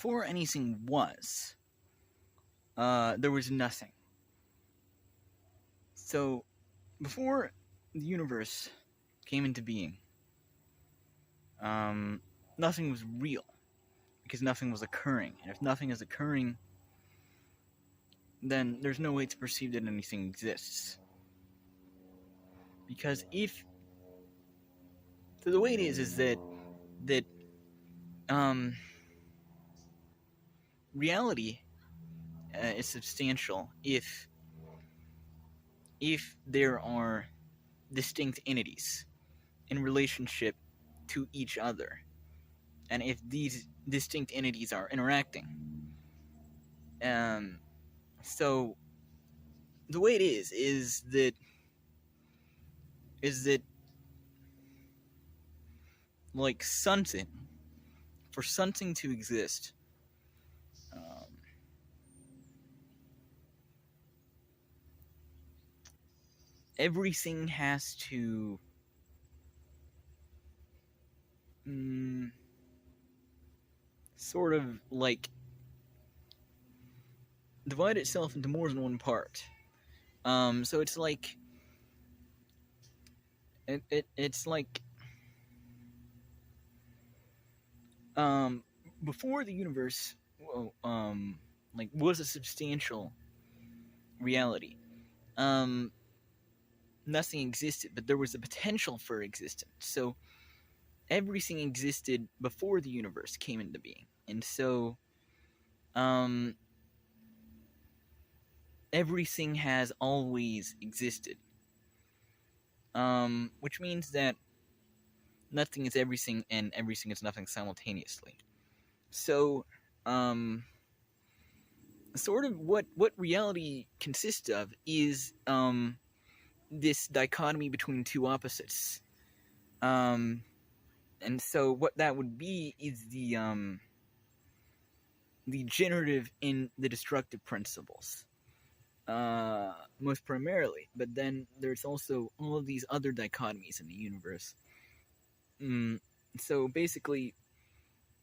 before anything was, there was nothing. So, before the universe came into being, nothing was real, because nothing was occurring. And if nothing is occurring, then there's no way to perceive that anything exists. Because so the way it is that reality is substantial if there are distinct entities in relationship to each other, and if these distinct entities are interacting. So the way it is that like something, for something to exist, everything has to sort of like divide itself into more than one part. So it's like it's like before the universe like was a substantial reality. Nothing existed, but there was a potential for existence. So everything existed before the universe came into being, and so everything has always existed. Which means that nothing is everything and everything is nothing simultaneously. So, sort of what reality consists of is this dichotomy between two opposites. And so what that would be is the generative and the destructive principles. Most primarily, but then there's also all of these other dichotomies in the universe. So basically,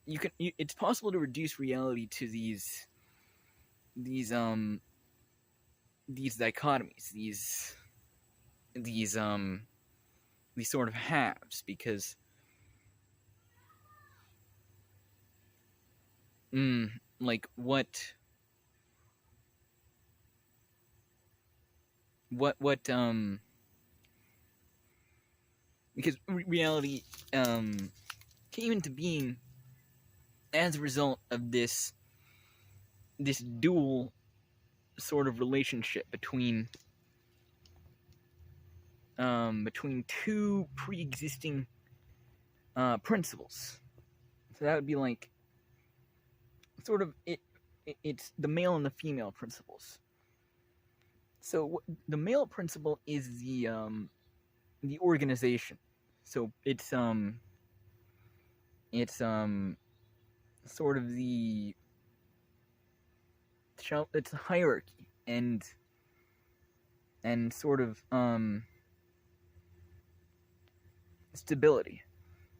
it's possible to reduce reality to these dichotomies, these sort of halves, because like what because reality came into being as a result of this dual sort of relationship between two pre-existing principles. So that would be like sort of it's the male and the female principles. So the male principle is the organization. So it's sort of it's a hierarchy and sort of stability.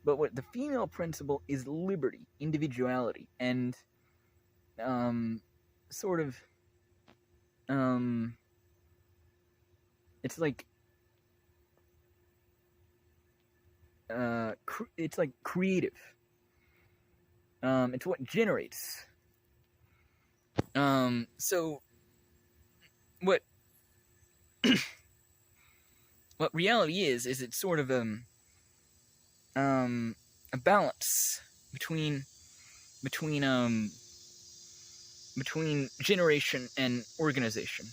But what the female principle is liberty, individuality, and sort of it's like it's like creative. It's what generates. So what what reality is it's sort of a balance between generation and organization.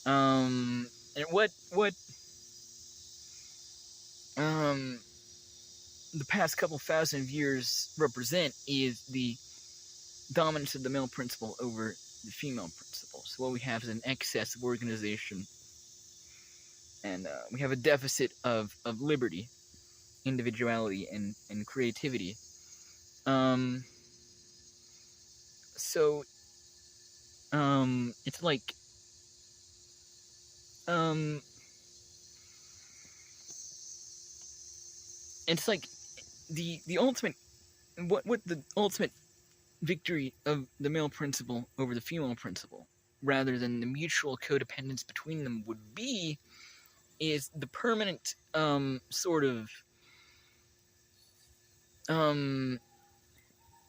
And what the past couple thousand of years represent is the dominance of the male principle over the female principle. So what we have is an excess of organization, and we have a deficit of liberty, individuality, and creativity. So it's like it's like the ultimate what the ultimate victory of the male principle over the female principle, rather than the mutual codependence between them would be, is the permanent sort of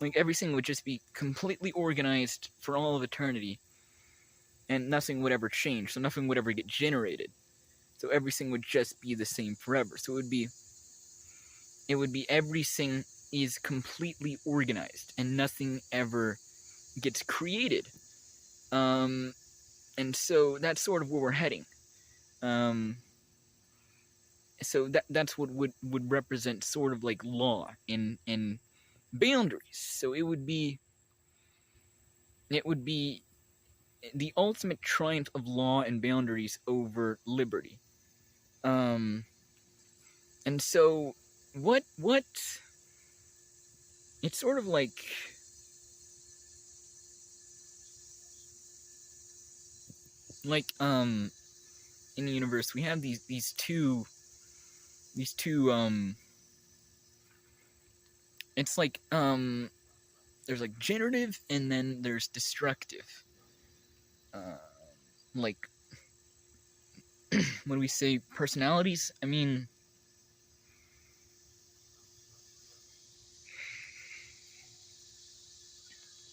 like everything would just be completely organized for all of eternity, and nothing would ever change, so nothing would ever get generated. So everything would just be the same forever. So it would be everything is completely organized and nothing ever gets created. And so that's sort of where we're heading. So that's what would represent sort of like law in boundaries. So it would be the ultimate triumph of law and boundaries over liberty. And so what it's sort of like in the universe we have these two it's like there's like generative and then there's destructive. Like when we say personalities, I mean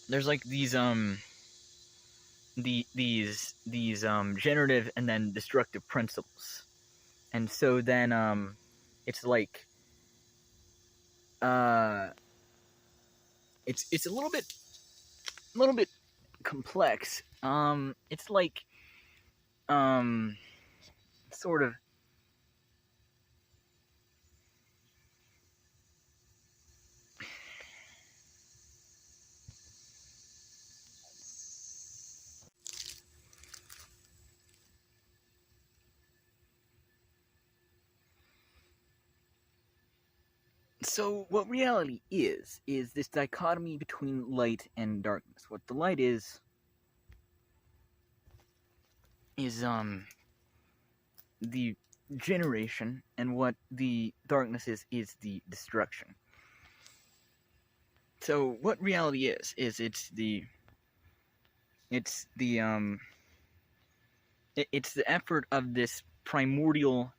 there's like these generative and then destructive principles. And so then it's like it's a little bit complex. It's like sort of so what reality is this dichotomy between light and darkness. What the light is the generation, and what the darkness is the destruction. So what reality is it's the effort of this primordial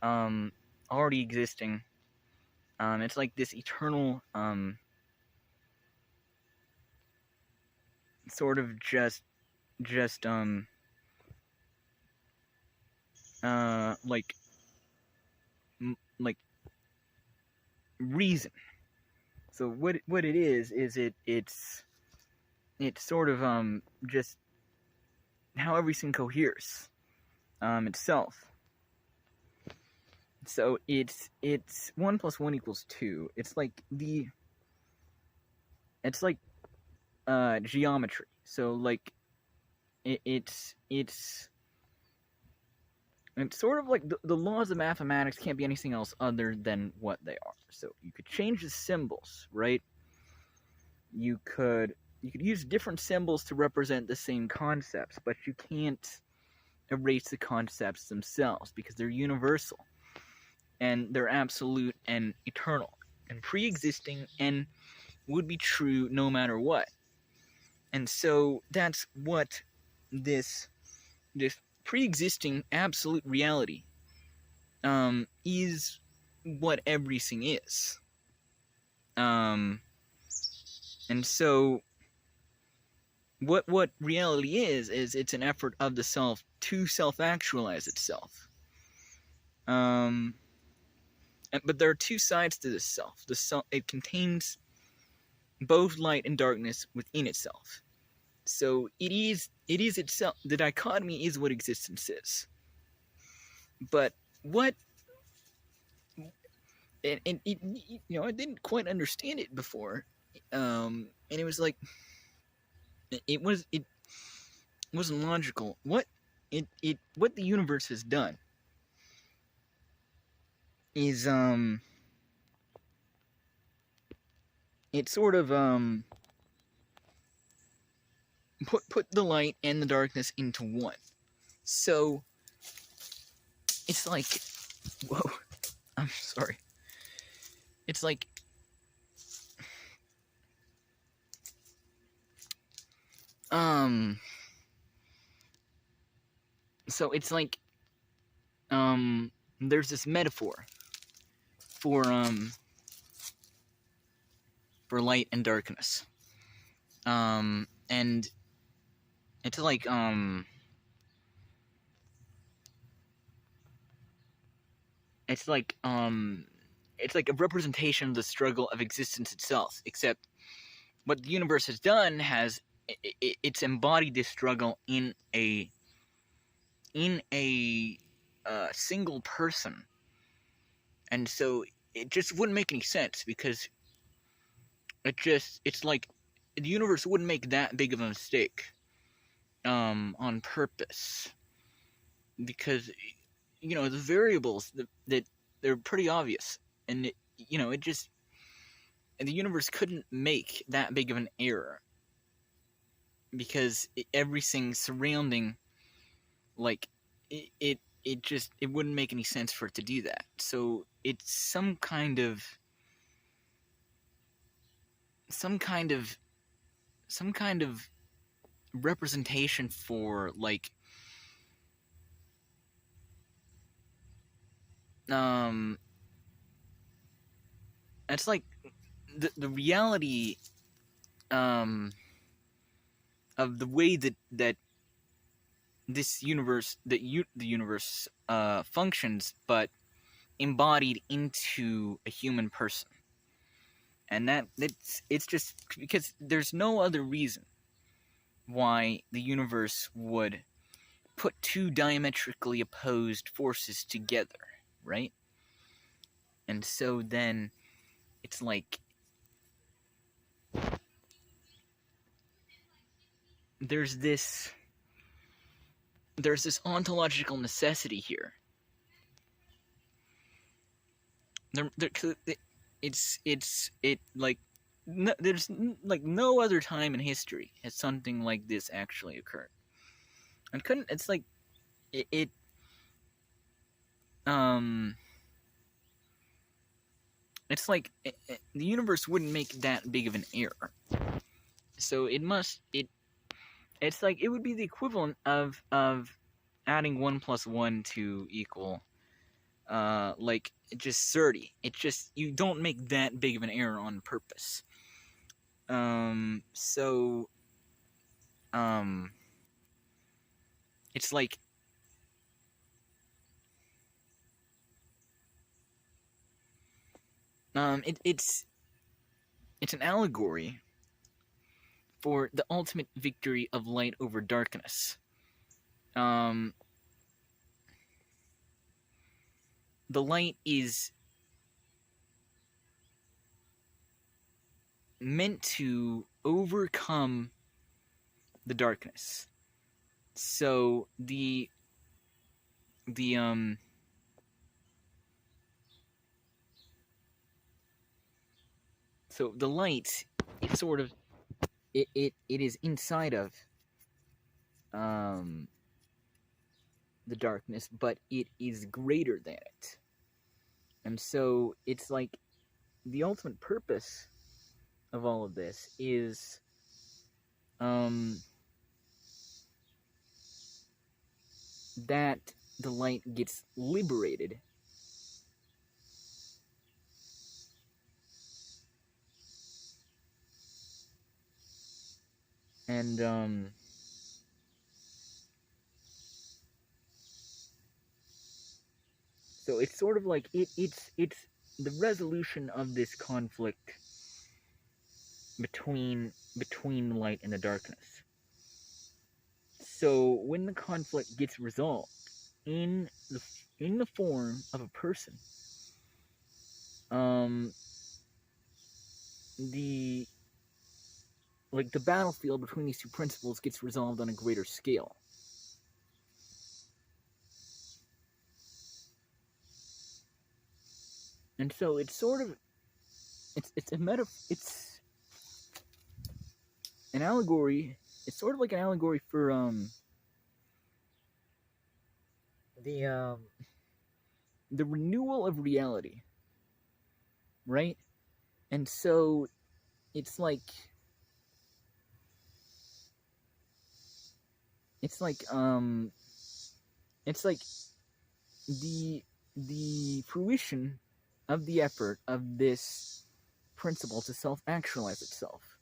already existing, it's like this eternal sort of just like reason. So what it is it's sort of just how everything coheres itself. So it's 1 + 1 = 2. It's like geometry. So like it's sort of like the laws of mathematics can't be anything else other than what they are. So you could change the symbols, right? You could use different symbols to represent the same concepts, but you can't erase the concepts themselves because they're universal and they're absolute and eternal and pre-existing and would be true no matter what. And so that's what this pre-existing absolute reality is what everything is. And so what reality is it's an effort of the self to self-actualize itself. But there are two sides to this self. It contains both light and darkness within itself. So it is itself. The dichotomy is what existence is. But what, and it, I didn't quite understand it before, and it was like it wasn't logical. What the universe has done is it sort of put the light and the darkness into one. So it's like, whoa, I'm sorry. It's like So it's like, there's this metaphor for light and darkness. And it's like, it's like, it's like a representation of the struggle of existence itself, except what the universe has done has, it's embodied this struggle in a single person. And so it just wouldn't make any sense, because it's like the universe wouldn't make that big of a mistake on purpose, because the variables that they're pretty obvious, and it just, the universe couldn't make that big of an error, because everything surrounding, like, it wouldn't make any sense for it to do that. So it's some kind of representation for, like, it's like the reality of the way that this universe, the universe functions, but embodied into a human person. And it's just because there's no other reason why the universe would put two diametrically opposed forces together, right? And so then it's like there's this ontological necessity here. There's like no other time in history has something like this actually occurred. And it's like it's like the universe wouldn't make that big of an error. So it's like it would be the equivalent of adding 1 + 1 to equal like just 30. It's just, you don't make that big of an error on purpose. So it's like it's an allegory for the ultimate victory of light over darkness. The light is meant to overcome the darkness. So the light, it's sort of it is inside of the darkness, but it is greater than it. And so it's like the ultimate purpose of all of this is that the light gets liberated and so it's sort of like it's the resolution of this conflict between the light and the darkness. So when the conflict gets resolved in the form of a person, the battlefield between these two principles gets resolved on a greater scale. And so it's sort of it's an allegory. It's sort of like an allegory for the renewal of reality, right? And so it's like it's like it's like the fruition of the effort of this principle to self-actualize itself.